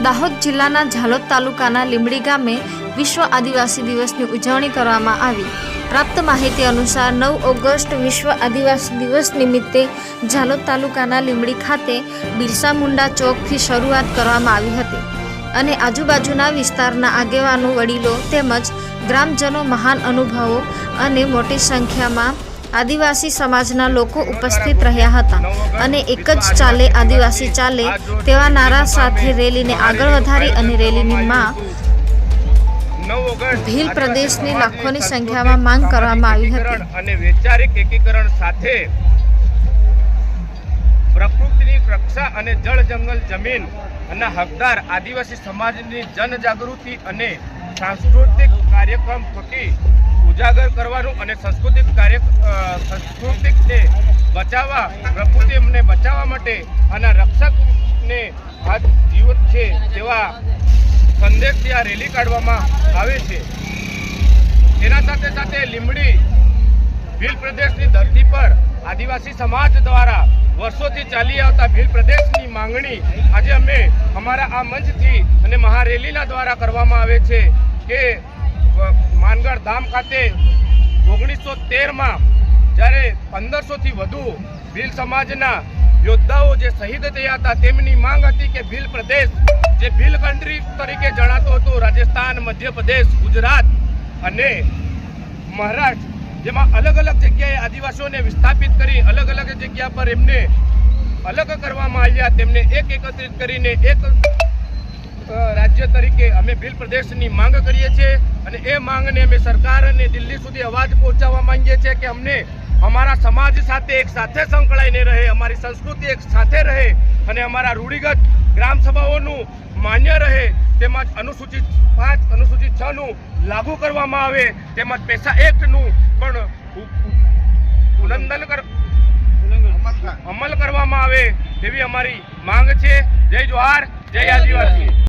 દાહોદ જિલ્લાના ઝાલોદ તાલુકાના લીંબડી ગામે વિશ્વ આદિવાસી દિવસની ઉજવણી કરવામાં આવી। પ્રાપ્ત માહિતી અનુસાર 9 ઓગસ્ટ વિશ્વ આદિવાસી દિવસ નિમિત્તે ઝાલોદ તાલુકાના લીંબડી ખાતે બિરસા મુંડા ચોકથી શરૂઆત કરવામાં આવી હતી અને આજુબાજુના વિસ્તારના આગેવાનો, વડીલો તેમજ ગ્રામજનો, મહાન અનુભવો અને મોટી સંખ્યામાં આદિવાસી સમાજના લોકો ઉપસ્થિત રહ્યા હતા અને એક જ ચાલે આદિવાસી ચાલે તેવા નારા સાથે રેલીને આગળ વધારી અને રેલીની માં ભીલ પ્રદેશની લાખોની સંખ્યામાં માંગ કરવામાં આવી હતી અને વૈચારિક એકીકરણ સાથે પ્રકૃતિની રક્ષા અને જળ, જંગલ, જમીન અને હકદાર આદિવાસી સમાજની જનજાગૃતિ અને સાંસ્કૃતિક કાર્યક્રમ થકી ઉજાગર કરવાનું અને સંસ્કૃતિકને બચાવવા, પ્રકૃતિને બચાવવા માટે અને રક્ષકને આ જીવન છે તેવા સંદેશથી આ રેલી કાઢવામાં આવે છે। તેના સાથે સાથે લીંબડી ભીલ પ્રદેશની ધરતી પર આદિવાસી સમાજ દ્વારા વર્ષોથી ચાલી આવતા ભીલ પ્રદેશની માંગણી આજે અમે અમારા આ મંચથી અને મહારેલીના દ્વારા કરવામાં આવે છે કે માનગઢ ધામ ખાતે 1913માં જ્યારે 1500થી વધુ ભીલ સમાજના યોદ્ધાઓ જે શહીદ થયા હતા તેમની માંગ હતી કે ભીલ પ્રદેશ જે ભીલ કન્ટ્રી તરીકે જણાતો હતો, રાજસ્થાન, મધ્યપ્રદેશ, ગુજરાત અને મહારાષ્ટ્ર, જેમાં અલગ અલગ જગ્યાએ આદિવાસીઓને વિસ્થાપિત કરી અલગ અલગ જગ્યા પર એમને અલગ કરવામાં આવ્યા, તેમને એકત્રિત કરીને એક રાજ્ય તરીકે અમે ભીલ પ્રદેશની માંગ કરીએ છીએ અને એ માંગને અમે સરકાર અને દિલ્હી સુધી અવાજ પહોંચાડવા માંગીએ છીએ કે અમને અમારા સમાજ સાથે એક સાથે સંકળાઈને રહે, અમારી સંસ્કૃતિ એક સાથે રહે અને અમારા રૂઢિગત ગ્રામ સભાઓનું માન્ય રહે, તેમજ અનુસૂચિત 5, અનુસૂચિત 6 નું લાગુ કરવામાં આવે, તેમજ પૈસા એક્ટનું પણ અમલ કરવામાં આવે તેવી અમારી માંગ છે। જય જોહાર, જય આદિવાસી।